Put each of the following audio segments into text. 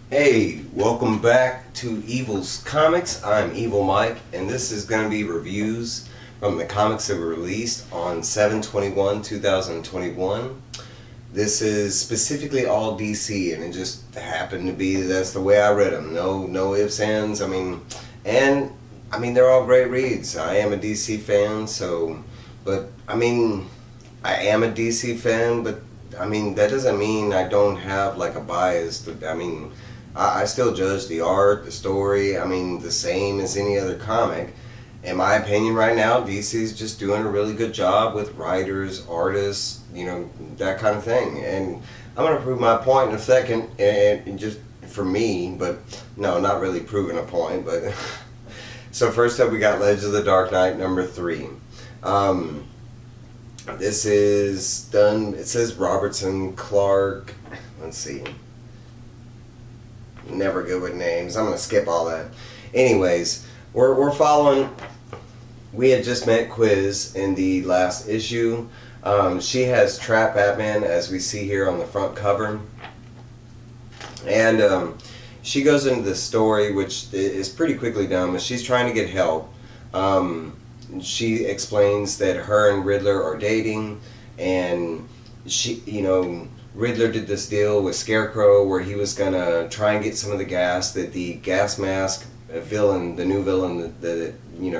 Hey, welcome back to Evil's Comics. I'm Evil Mike, and this is going to be reviews from the comics that were released on 7/21/2021. This is specifically all DC, and it just happened to be that's the way I read them. No ifs, ands. They're all great reads. I am a DC fan, I am a DC fan, but that doesn't mean I don't have like a bias. I still judge the art, the story, the same as any other comic. In my opinion, right now, DC's just doing a really good job with writers, artists, that kind of thing. And I'm going to prove my point in a second, and just for me, but no, not really proving a point. But so first up, we got Legends of the Dark Knight #3. This is done, it says Robertson Clark. Let's see. Never good with names. I'm going to skip all that. Anyways, we're following. We had just met Quiz in the last issue. She has Trap Batman, as we see here on the front cover. And she goes into the story, which is pretty quickly done, but she's trying to get help. She explains that her and Riddler are dating, and Riddler did this deal with Scarecrow where he was gonna try and get some of the gas that the gas mask villain, the new villain that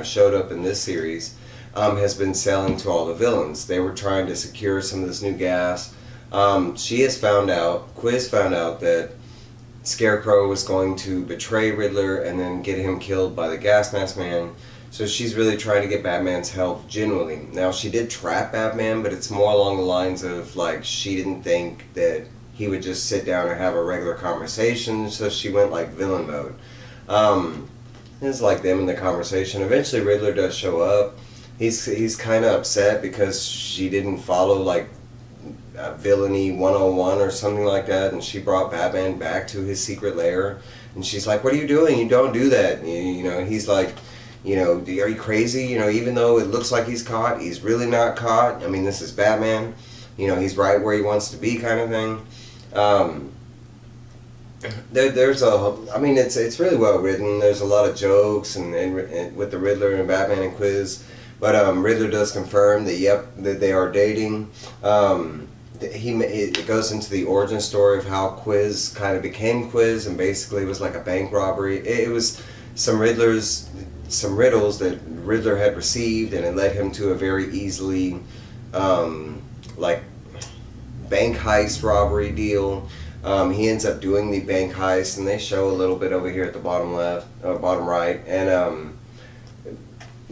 showed up in this series, has been selling to all the villains. They were trying to secure some of this new gas. Quiz found out that Scarecrow was going to betray Riddler and then get him killed by the gas mask man. So she's really trying to get Batman's help genuinely. Now, she did trap Batman, but it's more along the lines of, like, she didn't think that he would just sit down and have a regular conversation, so she went, like, villain mode. It's like them in the conversation. Eventually, Riddler does show up. He's kind of upset because she didn't follow, like, villainy 101 or something like that, and she brought Batman back to his secret lair. And she's like, "What are you doing? You don't do that." He's like, are you crazy? Even though it looks like he's caught, he's really not caught. This is Batman. He's right where he wants to be, kind of thing. It's really well written. There's a lot of jokes and with the Riddler and Batman and Quiz. But Riddler does confirm that they are dating. It goes into the origin story of how Quiz kind of became Quiz, and basically it was like a bank robbery. It was some riddles that Riddler had received, and it led him to a very easily bank heist robbery deal. He ends up doing the bank heist, and they show a little bit over here at the bottom left, bottom right, and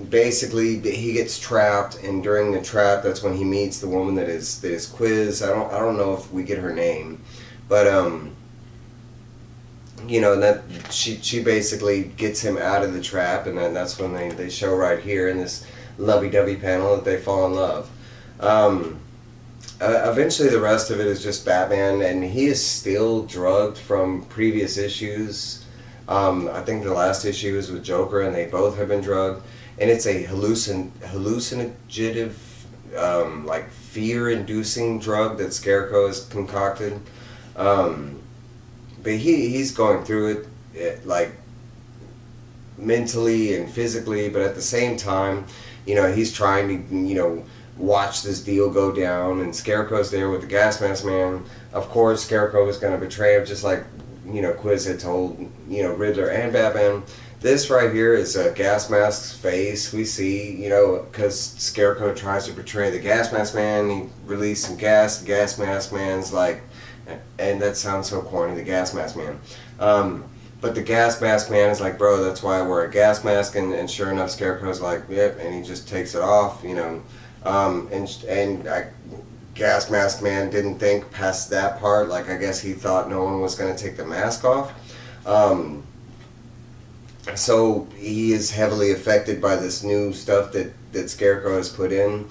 basically he gets trapped, and during the trap, that's when he meets the woman that is Quiz. I don't know if we get her name, but that she basically gets him out of the trap, and then that's when they show right here in this lovey-dovey panel that they fall in love. Eventually the rest of it is just Batman, and he is still drugged from previous issues. I think the last issue is with Joker, and they both have been drugged, and it's a hallucinative, fear-inducing drug that Scarecrow has concocted. But he's going through it mentally and physically, but at the same time, he's trying to, watch this deal go down, and Scarecrow's there with the gas mask man. Of course, Scarecrow is going to betray him, just like, Quiz had told, Riddler and Batman. This right here is a gas mask's face. We see, because Scarecrow tries to betray the gas mask man, he released some gas, the gas mask man's like, and that sounds so corny, the gas mask man. But the gas mask man is like, "Bro, that's why I wear a gas mask," and sure enough, Scarecrow's like, "Yep," and he just takes it off, Gas mask man didn't think past that part. Like, I guess he thought no one was going to take the mask off. So he is heavily affected by this new stuff that Scarecrow has put in.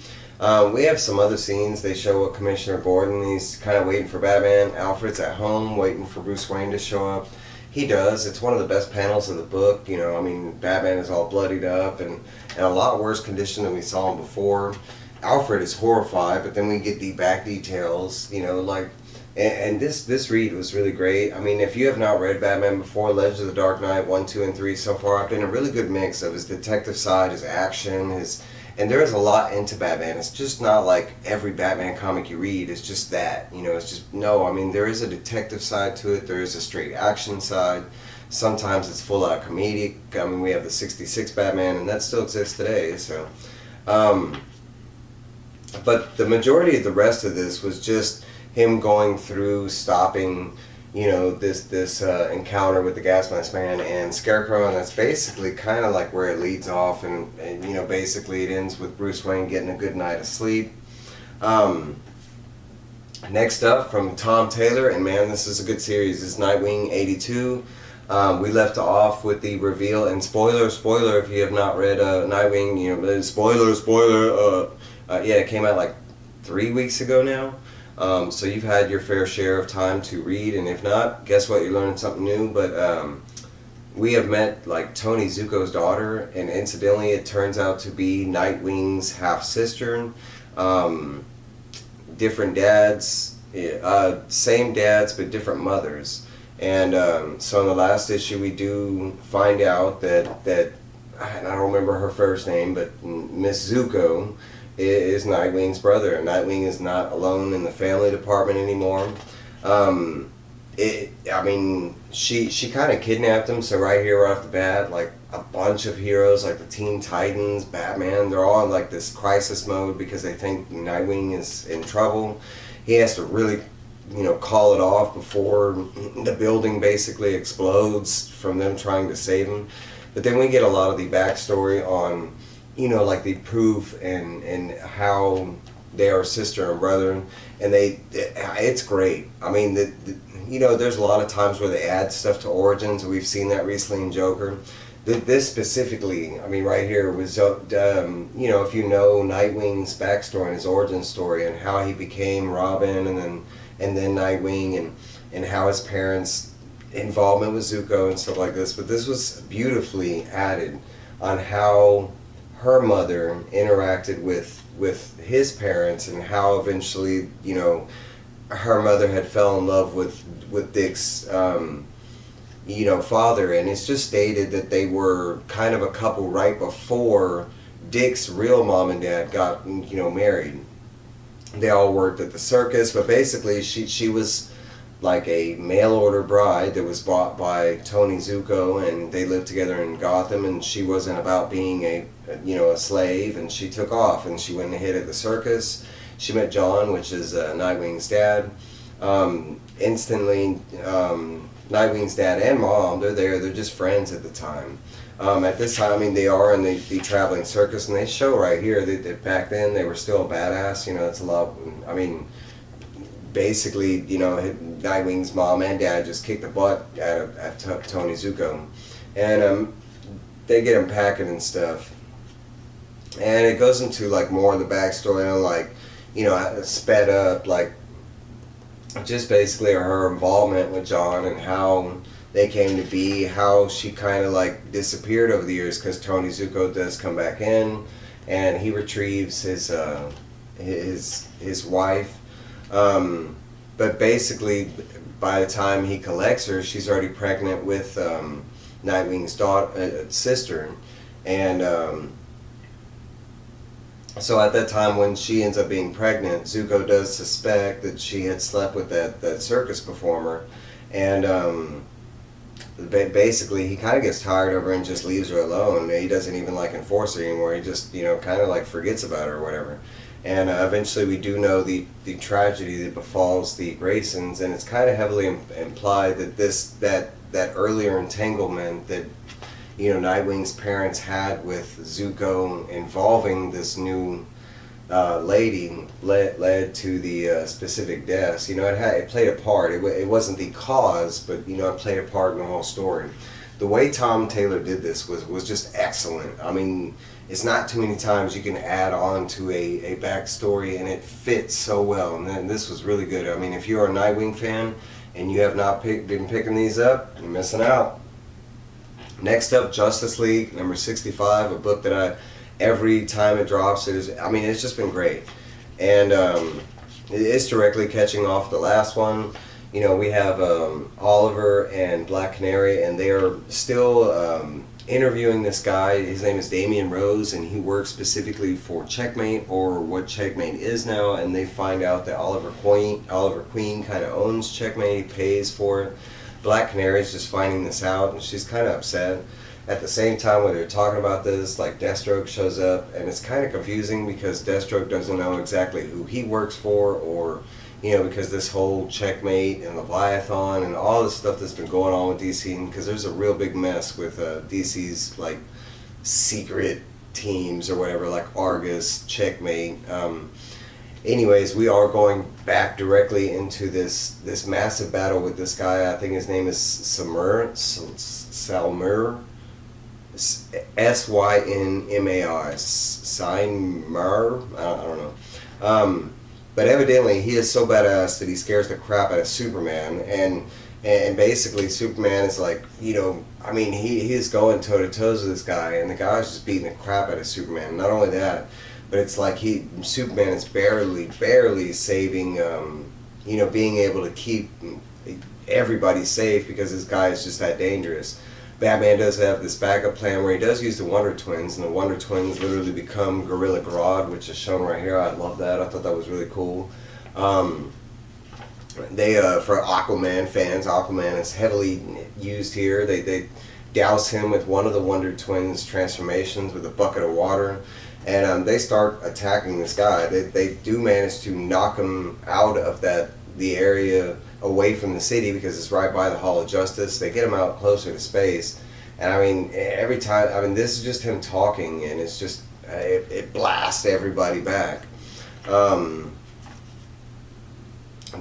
We have some other scenes. They show Commissioner Gordon. He's kind of waiting for Batman. Alfred's at home waiting for Bruce Wayne to show up. He does. It's one of the best panels of the book. Batman is all bloodied up and in a lot worse condition than we saw him before. Alfred is horrified, but then we get the back details, And this read was really great. I mean, if you have not read Batman before, Legends of the Dark Knight 1, 2, and 3 so far have been a really good mix of his detective side, his action, and there is a lot into Batman. It's just not like every Batman comic you read is just that. You know, it's just, no, I mean, there is a detective side to it. There is a straight action side. Sometimes it's full out comedic. I mean, we have the 66 Batman, and that still exists today. So, but the majority of the rest of this was just him going through, stopping, you know, this encounter with the Gas Mask Man and Scarecrow, and that's basically kind of like where it leads off, and you know, basically it ends with Bruce Wayne getting a good night of sleep. Next up from Tom Taylor, and man, this is a good series, is Nightwing 82. We left off with the reveal, and spoiler if you have not read Nightwing, you know, spoiler, yeah, it came out like 3 weeks ago now. So you've had your fair share of time to read, and if not, guess what? You're learning something new. But we have met like Tony Zuko's daughter, and incidentally, it turns out to be Nightwing's half sister. Different dads, same dads but different mothers. And so in the last issue, we do find out that I don't remember her first name, but Miss Zuko is Nightwing's brother. Nightwing is not alone in the family department anymore. I mean, she kind of kidnapped him, so right here, right off the bat, like a bunch of heroes, like the Teen Titans, Batman, they're all in like this crisis mode because they think Nightwing is in trouble. He has to really, you know, call it off before the building basically explodes from them trying to save him. But then we get a lot of the backstory on, you know, like the proof and how they are sister and brother, and it's great. I mean, you know, there's a lot of times where they add stuff to Origins, and we've seen that recently in Joker. This specifically, I mean, right here was, you know, if you know Nightwing's backstory and his origin story and how he became Robin and then Nightwing and how his parents' involvement with Zuko and stuff like this. But this was beautifully added on how her mother interacted with his parents and how eventually, you know, her mother had fell in love with Dick's you know, father, and it's just stated that they were kind of a couple right before Dick's real mom and dad got, you know, married. They all worked at the circus, but basically she was like a mail order bride that was bought by Tony Zuko, and they lived together in Gotham, and she wasn't about being a slave, and she took off and she went and hid at the circus. She met John, which is Nightwing's dad. Instantly, Nightwing's dad and mom, they're just friends at the time. At this time, I mean, they are in the traveling circus, and they show right here that back then they were still a badass. You know, it's a lot. I mean, basically, you know, Nightwing's mom and dad just kicked the butt at Tony Zuko, and they get him packing and stuff. And it goes into like more of the backstory on, like, you know, sped up, like just basically her involvement with John and how they came to be, how she kind of like disappeared over the years, because Tony Zuko does come back in and he retrieves his wife, but basically by the time he collects her, she's already pregnant with Nightwing's sister, and so at that time when she ends up being pregnant, Zuko does suspect that she had slept with that circus performer, and basically he kind of gets tired of her and just leaves her alone. He doesn't even like enforce her anymore. He just, you know, kind of like forgets about her or whatever. And eventually we do know the tragedy that befalls the Graysons, and it's kind of heavily implied that that earlier entanglement that, you know, Nightwing's parents had with Zuko involving this new lady led to the specific deaths. You know, it played a part. It wasn't the cause, but, you know, it played a part in the whole story. The way Tom Taylor did this was just excellent. I mean, it's not too many times you can add on to a backstory and it fits so well, and then this was really good. I mean, if you're a Nightwing fan and you have not been picking these up, you're missing out. Next up, Justice League number 65, a book that every time it drops, I mean, it's just been great. And it's directly catching off the last one. You know, we have Oliver and Black Canary, and they are still interviewing this guy. His name is Damian Rose, and he works specifically for Checkmate, or what Checkmate is now. And they find out that Oliver Queen kind of owns Checkmate. He pays for it. Black Canary is just finding this out, and she's kind of upset. At the same time, when they're talking about this, like, Deathstroke shows up, and it's kind of confusing because Deathstroke doesn't know exactly who he works for, or, you know, because this whole Checkmate and Leviathan and all this stuff that's been going on with DC, because there's a real big mess with DC's, like, secret teams or whatever, like Argus, Checkmate. Anyways, we are going back directly into this massive battle with this guy. I think his name is Salmur. Synmar. Synmar? I don't know. But evidently he is so badass that he scares the crap out of Superman, and basically Superman is like, you know, I mean, he is going toe to toes with this guy, and the guy's just beating the crap out of Superman. Not only that, but it's like Superman is barely saving, you know, being able to keep everybody safe because this guy is just that dangerous. Batman does have this backup plan where he does use the Wonder Twins, and the Wonder Twins literally become Gorilla Grodd, which is shown right here. I love that. I thought that was really cool. They for Aquaman fans, Aquaman is heavily used here. They douse him with one of the Wonder Twins transformations with a bucket of water, and they start attacking this guy. They do manage to knock him out of the area away from the city because it's right by the Hall of Justice. They get him out closer to space, and I mean, every time, I mean, this is just him talking, and it's just it blasts everybody back.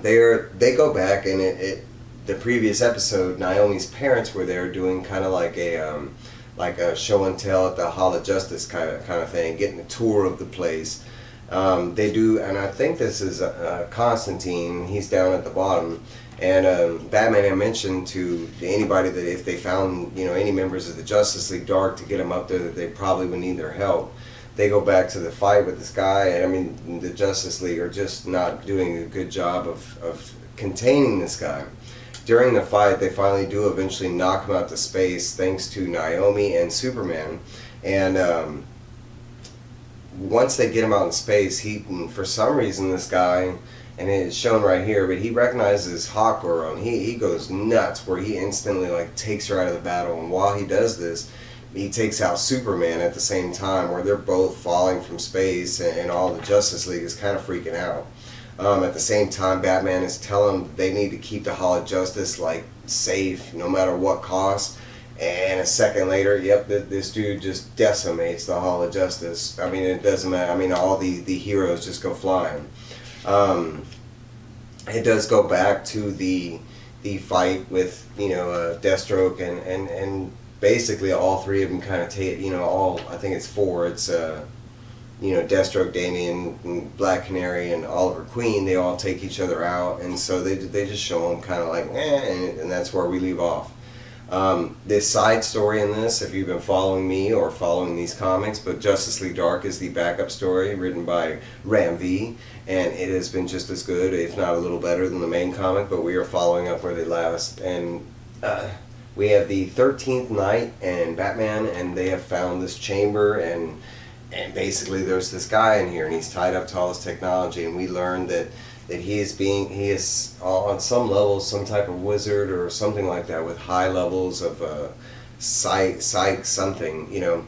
They go back, and the previous episode, Naomi's parents were there doing kind of like a show and tell at the Hall of Justice kind of thing, getting a tour of the place. They do, and I think this is Constantine. He's down at the bottom, and Batman had mentioned to anybody that if they found, you know, any members of the Justice League Dark to get them up there, that they probably would need their help. They go back to the fight with this guy, and I mean, the Justice League are just not doing a good job of containing this guy. During the fight, they finally do eventually knock him out to space thanks to Naomi and Superman, and once they get him out in space, for some reason, this guy, and it's shown right here, but he recognizes Hawkgirl, and he goes nuts, where he instantly, like, takes her out of the battle, and while he does this, he takes out Superman at the same time, where they're both falling from space, and all the Justice League is kind of freaking out. At the same time, Batman is telling them they need to keep the Hall of Justice, like, safe, no matter what cost. And a second later, yep, this dude just decimates the Hall of Justice. I mean, it doesn't matter. I mean, all the heroes just go flying. It does go back to the fight with, you know, Deathstroke, and basically all three of them kind of take, you know, I think it's four. It's you know, Deathstroke, Damian, Black Canary, and Oliver Queen. They all take each other out, and so they just show them kind of like, and that's where we leave off. This side story in this, if you've been following me or following these comics, but Justice League Dark is the backup story written by Ram V, and it has been just as good, if not a little better than the main comic, but we are following up where they last. And we have the 13th night and Batman, and they have found this chamber, and basically there's this guy in here, and he's tied up to all this technology, and we learned that he is on some level some type of wizard or something like that, with high levels of psych something, you know,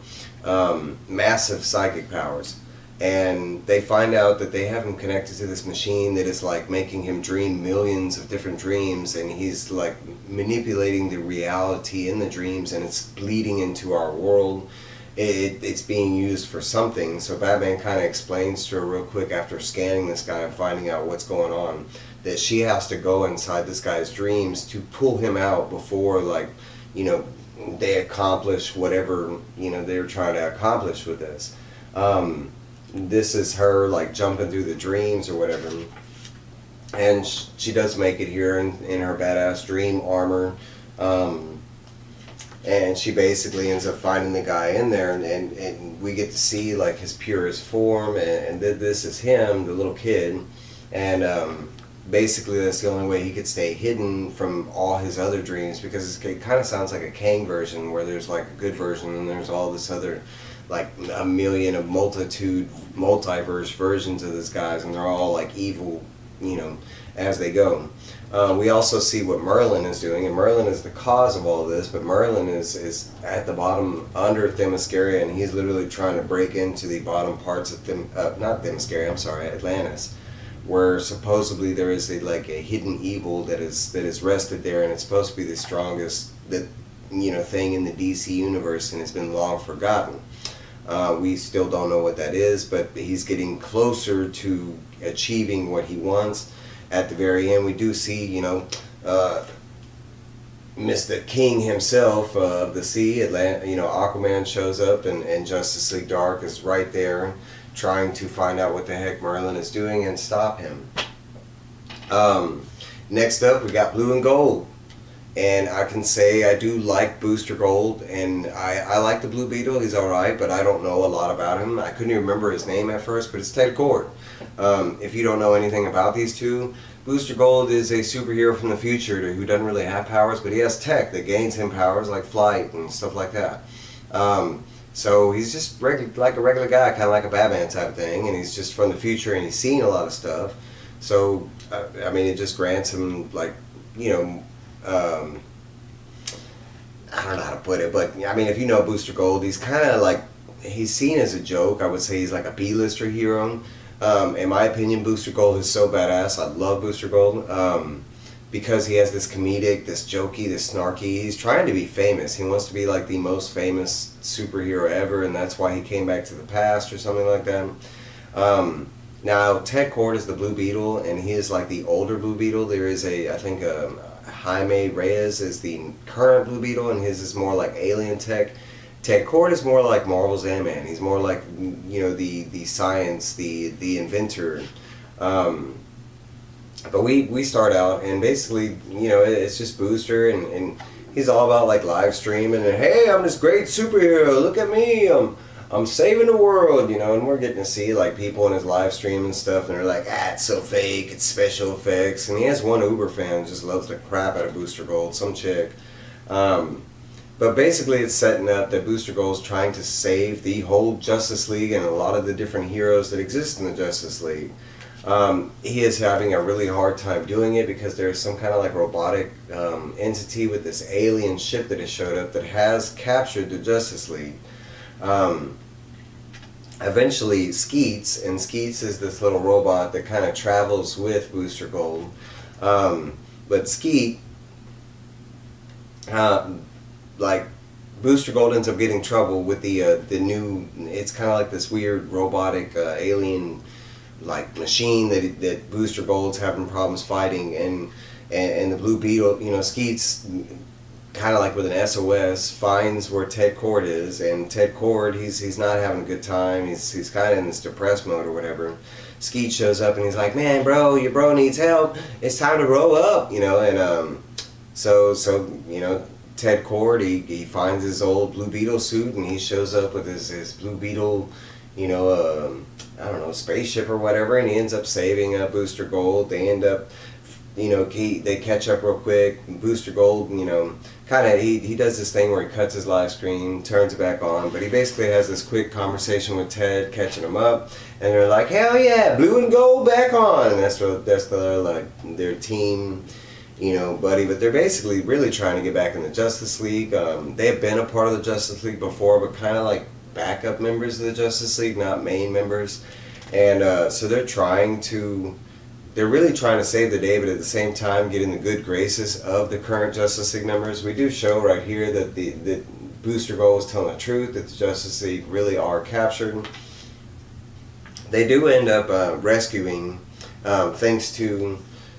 massive psychic powers. And they find out that they have him connected to this machine that is like making him dream millions of different dreams, and he's like manipulating the reality in the dreams, and it's bleeding into our world. It's being used for something. So Batman kind of explains to her real quick after scanning this guy and finding out what's going on, that she has to go inside this guy's dreams to pull him out before, like, you know, they accomplish whatever, you know, they're trying to accomplish with this. This is her, like, jumping through the dreams or whatever, and she does make it here in her badass dream armor. And she basically ends up finding the guy in there, and we get to see, like, his purest form, and this is him, the little kid. and basically that's the only way he could stay hidden from all his other dreams, because it kind of sounds like a Kang version where there's like a good version and there's all this other, like a million, a multitude, multiverse versions of this guys, and they're all like evil, you know, as they go. We also see what Merlin is doing, and Merlin is the cause of all of this, but Merlin is at the bottom under Themyscira, and he's literally trying to break into the bottom parts of not Themyscira, I'm sorry, Atlantis, where supposedly there is like a hidden evil that is rested there, and it's supposed to be the strongest thing in the DC universe, and it's been long forgotten. We still don't know what that is, but he's getting closer to achieving what he wants. At the very end, we do see, Mr. King himself of the sea, Aquaman shows up, and Justice League Dark is right there trying to find out what the heck Merlin is doing and stop him. Next up, we got Blue and Gold. And I can say I do like Booster Gold, and I like the Blue Beetle. He's alright, but I don't know a lot about him. I couldn't even remember his name at first, but it's Ted Kord. If you don't know anything about these two, Booster Gold is a superhero from the future who doesn't really have powers, but he has tech that gains him powers like flight and stuff like that. So he's just like a regular guy, kind of like a Batman type of thing, and he's just from the future, and he's seen a lot of stuff. So, I mean, it just grants him, like, I don't know how to put it, but I mean, if you know Booster Gold, he's kind of like, he's seen as a joke. I would say he's like a B-lister hero. In my opinion, Booster Gold is so badass. I love Booster Gold because he has this comedic, this jokey, this snarky. He's trying to be famous. He wants to be like the most famous superhero ever, and that's why he came back to the past or something like that. Now, Ted Kord is the Blue Beetle, and he is like the older Blue Beetle. There is I think Jaime Reyes is the current Blue Beetle, and his is more like alien tech. Ted Kord is more like Marvel's Ant-Man. He's more like, the science, the inventor. But we start out, and basically, it's just Booster, and he's all about like live streaming, and hey, I'm this great superhero. Look at me. I'm saving the world, and we're getting to see like people in his live stream and stuff, and they're like, it's so fake, it's special effects. And he has one Uber fan who just loves the crap out of Booster Gold, some chick. But basically it's setting up that Booster Gold is trying to save the whole Justice League and a lot of the different heroes that exist in the Justice League. He is having a really hard time doing it because there's some kind of like robotic entity with this alien ship that has showed up that has captured the Justice League. Eventually Skeets, and Skeets is this little robot that kind of travels with Booster Gold. But Skeet, like, Booster Gold ends up getting trouble with the new, it's kind of like this weird robotic alien like machine that Booster Gold's having problems fighting, and the Blue Beetle, Skeets, kind of like with an SOS, finds where Ted Kord is, and Ted Kord, he's not having a good time. He's kind of in this depressed mode or whatever. Skeet shows up and he's like, man, bro, your bro needs help. It's time to grow up, and so Ted Kord, he finds his old Blue Beetle suit, and he shows up with his Blue Beetle, I don't know, spaceship or whatever, and he ends up saving Booster Gold. They end up, they catch up real quick. Booster Gold, kind of, he does this thing where he cuts his live stream, turns it back on, but he basically has this quick conversation with Ted, catching him up, and they're like, hell yeah, Blue and Gold back on, and that's their team, buddy. But they're basically really trying to get back in the Justice League. They have been a part of the Justice League before, but kind of like backup members of the Justice League, not main members, and so they're really trying to save the day, but at the same time get in the good graces of the current Justice League members. We do show right here that that Booster Gold is telling the truth, that the Justice League really are captured. They do end up rescuing, thanks to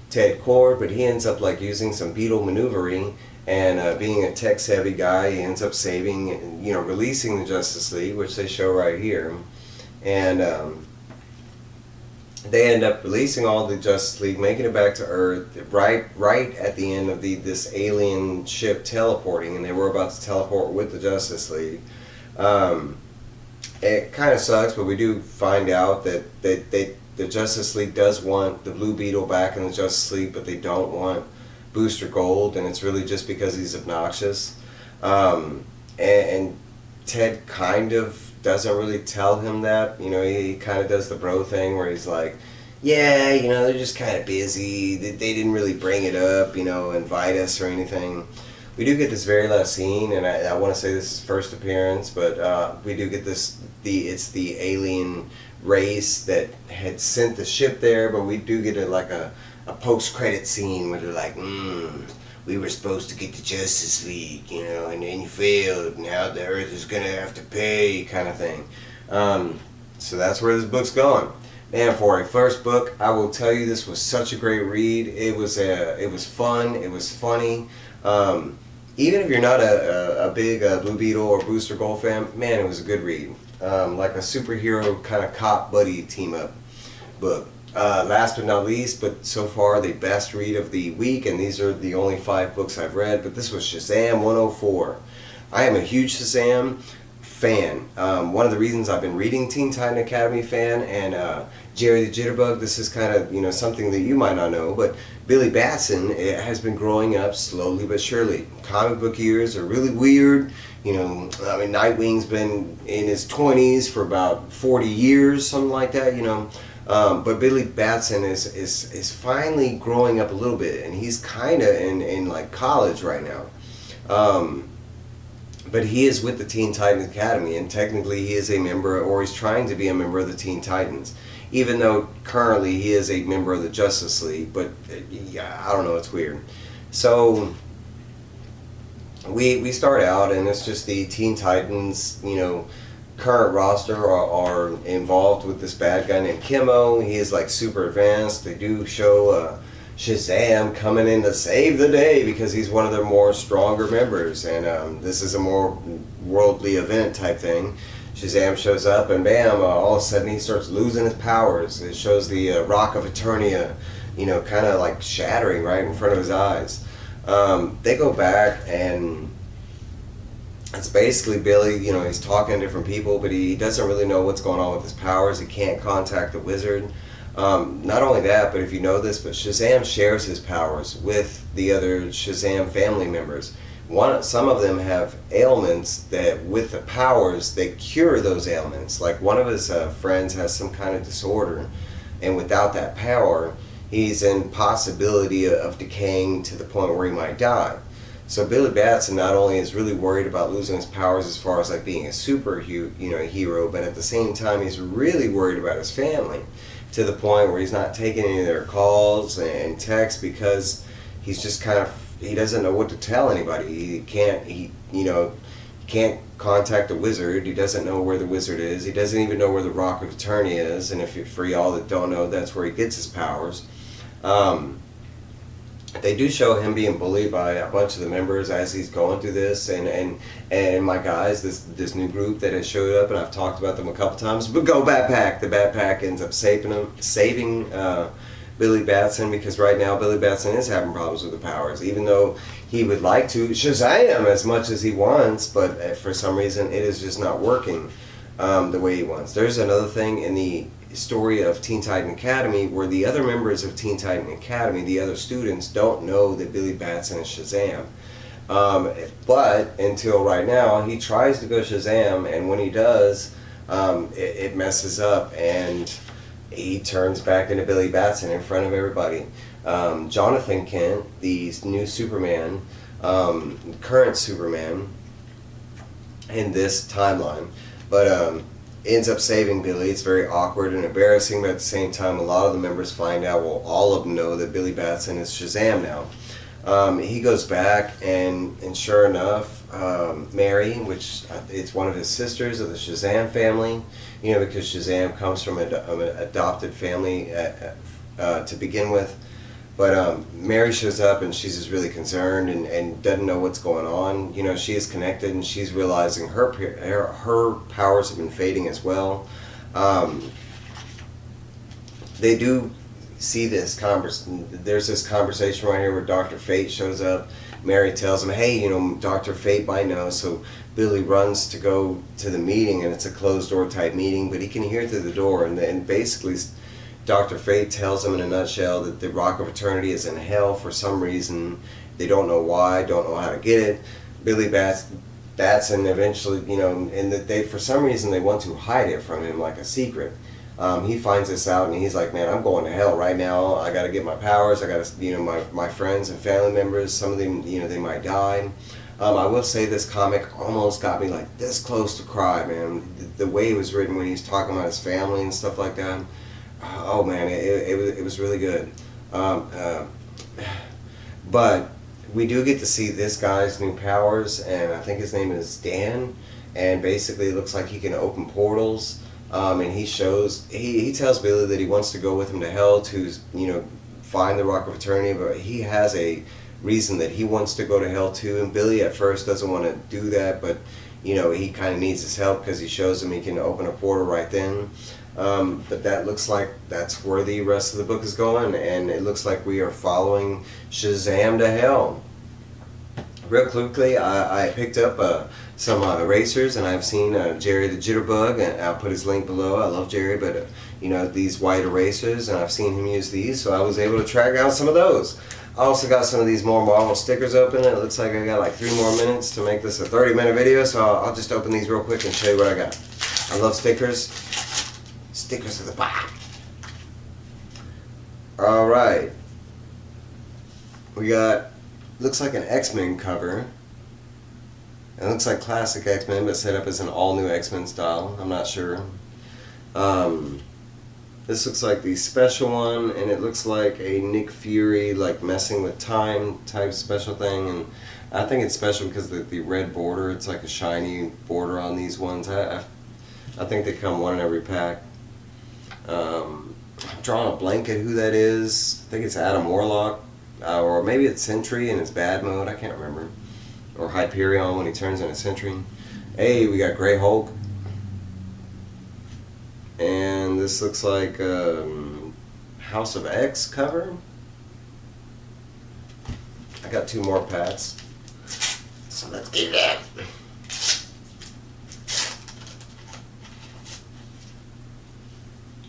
Ted Kord, but he ends up like using some beetle maneuvering, and being a tech-savvy guy, he ends up saving, releasing the Justice League, which they show right here, and they end up releasing all the Justice League, making it back to Earth, right at the end of this alien ship teleporting, and they were about to teleport with the Justice League. It kind of sucks, but we do find out that the Justice League does want the Blue Beetle back in the Justice League, but they don't want Booster Gold, and it's really just because he's obnoxious. And Ted kind of doesn't really tell him that. You know, he kind of does the bro thing where he's like, yeah, you know, they're just kind of busy. They didn't really bring it up, you know, invite us or anything. We do get this very last scene, and I want to say this is first appearance, but we do get this, it's the alien race that had sent the ship there, but we do get a post-credit scene where they're like, we were supposed to get the Justice League, you know, and then you failed, now the Earth is going to have to pay, kind of thing. So that's where this book's going. Man, for a first book, I will tell you this was such a great read. It was fun, it was funny. Even if you're not a big Blue Beetle or Booster Gold fan, man, it was a good read. Like a superhero kind of cop buddy team up book. Last but not least, but so far the best read of the week, and these are the only 5 books I've read, but this was Shazam 104. I am a huge Shazam fan. One of the reasons I've been reading Teen Titan Academy fan, and Jerry the Jitterbug, this is kind of, you know, something that you might not know, but Billy Batson has been growing up slowly but surely. Comic book years are really weird. You know, I mean, Nightwing's been in his 20s for about 40 years, something like that, you know. But Billy Batson is finally growing up a little bit, and he's kind of in like college right now. But he is with the Teen Titans Academy, and technically he is a member, or he's trying to be a member of the Teen Titans, even though currently he is a member of the Justice League. But yeah, I don't know, it's weird. So we start out, and it's just the Teen Titans, you know, current roster are involved with this bad guy named Kimmo. He is like super advanced. They do show Shazam coming in to save the day because he's one of their more stronger members, and this is a more worldly event type thing. Shazam shows up, and bam, all of a sudden he starts losing his powers. It shows the Rock of Eternia, you know, kind of like shattering right in front of his eyes. They go back, and it's basically Billy, you know, he's talking to different people, but he doesn't really know what's going on with his powers. He can't contact the wizard. Not only that, but if you know this, but Shazam shares his powers with the other Shazam family members. Some of them have ailments that, with the powers, they cure those ailments. Like one of his friends has some kind of disorder, and without that power, he's in possibility of decaying to the point where he might die. So Billy Batson not only is really worried about losing his powers as far as like being a hero, but at the same time he's really worried about his family, to the point where he's not taking any of their calls and texts because he's just he doesn't know what to tell anybody. He can't contact the wizard. He doesn't know where the wizard is. He doesn't even know where the Rock of Eternia is, and for y'all that don't know, that's where he gets his powers. They do show him being bullied by a bunch of the members as he's going through this, and my guys, this new group that has showed up, and I've talked about them a couple times. But go Bat Pack! The Bat Pack ends up saving Billy Batson, because right now Billy Batson is having problems with the powers, even though he would like to Shazam as much as he wants, but for some reason it is just not working the way he wants. There's another thing in the story of Teen Titan Academy where the other members of Teen Titan Academy, the other students, don't know that Billy Batson is Shazam. But until right now, he tries to go Shazam, and when he does, it messes up, and he turns back into Billy Batson in front of everybody. Jonathan Kent, the new Superman, current Superman in this timeline, but ends up saving Billy. It's very awkward and embarrassing, but at the same time, a lot of the members find out, well, all of them know that Billy Batson is Shazam now. He goes back, and sure enough, Mary, which it's one of his sisters of the Shazam family, you know, because Shazam comes from an adopted family to begin with. But Mary shows up, and she's just really concerned and doesn't know what's going on. You know, she is connected, and she's realizing her powers have been fading as well. They do see this there's this conversation right here where Dr. Fate shows up. Mary tells him, hey, you know, Dr. Fate might know. So Billy runs to go to the meeting, and it's a closed door type meeting, but he can hear through the door, and basically Dr. Fate tells him in a nutshell that the Rock of Eternity is in hell for some reason. They don't know why, don't know how to get it. Billy Batson eventually, you know, and that they, for some reason, they want to hide it from him like a secret. He finds this out and he's like, man, I'm going to hell right now. I got to get my powers. I got to, you know, my friends and family members, some of them, you know, they might die. I will say this comic almost got me like this close to cry, man. The way it was written when he was talking about his family and stuff like that. Oh man, it was really good. But we do get to see this guy's new powers, and I think his name is Dan, and basically it looks like he can open portals. And he tells Billy that he wants to go with him to hell to, you know, find the Rock of Eternity, but he has a reason that he wants to go to hell too, and Billy at first doesn't want to do that, but you know, he kind of needs his help because he shows him he can open a portal right then. But that looks like that's where the rest of the book is going, and it looks like we are following Shazam to hell. Real quickly, I picked up some erasers, and I've seen Jerry the Jitterbug, and I'll put his link below. I love Jerry, but you know, these white erasers, and I've seen him use these, so I was able to track down some of those. I also got some of these more Marvel stickers open. It looks like I got like 3 more minutes to make this a 30-minute video, so I'll just open these real quick and show you what I got. I love stickers. Stickers of the box. Alright. We got, looks like an X-Men cover. It looks like classic X-Men, but set up as an all-new X-Men style. I'm not sure. This looks like the special one, and it looks like a Nick Fury, like messing with time type special thing. And I think it's special because the red border, it's like a shiny border on these ones. I think they come one in every pack. I'm drawing a blank at who that is. I think it's Adam Warlock, or maybe it's Sentry in his bad mode. I can't remember. Or Hyperion when he turns into Sentry. Hey, we got Grey Hulk. And this looks like House of X cover. I got 2 more packs. So let's get that.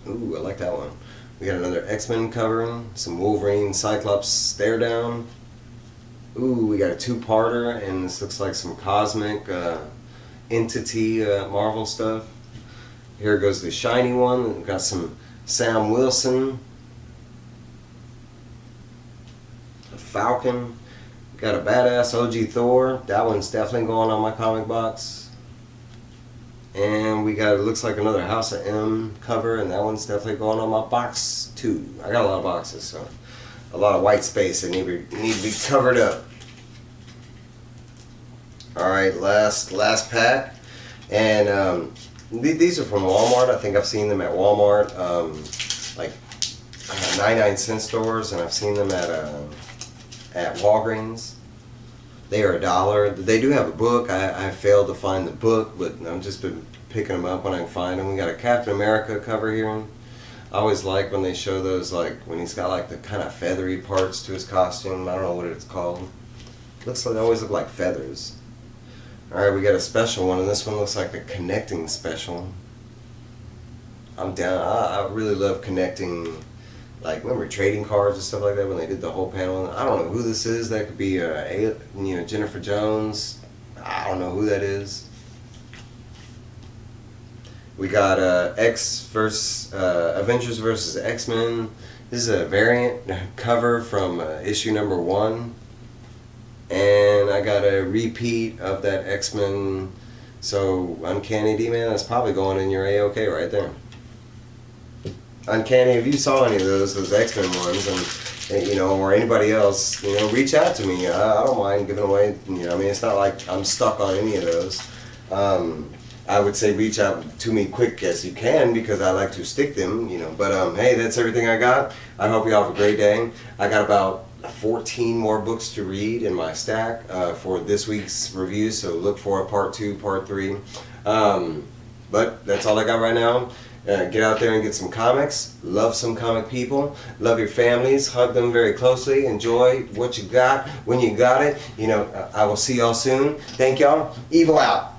Ooh, I like that one. We got another X-Men cover, some Wolverine Cyclops stare down. Ooh, we got a 2-parter, and this looks like some cosmic entity Marvel stuff. Here goes the shiny one. We've got some Sam Wilson, a Falcon. We've got a badass OG Thor. That one's definitely going on my comic box. And we got, it looks like another House of M cover, and that one's definitely going on my box too. I got a lot of boxes, so a lot of white space that need to be covered up. Alright, last pack. And these are from Walmart. I think I've seen them at Walmart, like 99-cent stores, and I've seen them at Walgreens. They are $1. They do have a book. I failed to find the book, but I've just been picking them up when I can find them. We got a Captain America cover here. I always like when they show those, like when he's got like the kind of feathery parts to his costume. I don't know what it's called. Looks like, they always look like feathers. Alright, we got a special one, and this one looks like a connecting special. I'm down. I really love connecting, like, remember trading cards and stuff like that when they did the whole panel? I don't know who this is. That could be, you know, Jennifer Jones. I don't know who that is. We got Avengers vs. X-Men. This is a variant cover from issue number 1. And I got a repeat of that X-Men, so Uncanny D-Man, that's probably going in your A-OK right there. Uncanny, if you saw any of those X-Men ones, and you know, or anybody else, you know, reach out to me. I don't mind giving away, you know, I mean, it's not like I'm stuck on any of those. I would say reach out to me quick as you can, because I like to stick them, you know. But hey, that's everything I got. I hope you all have a great day. I got about 14 more books to read in my stack for this week's review, so look for a part 2, part 3. But that's all I got right now. Get out there and get some comics. Love some comic people. Love your families. Hug them very closely. Enjoy what you got when you got it. You know, I will see y'all soon. Thank y'all. Evil out.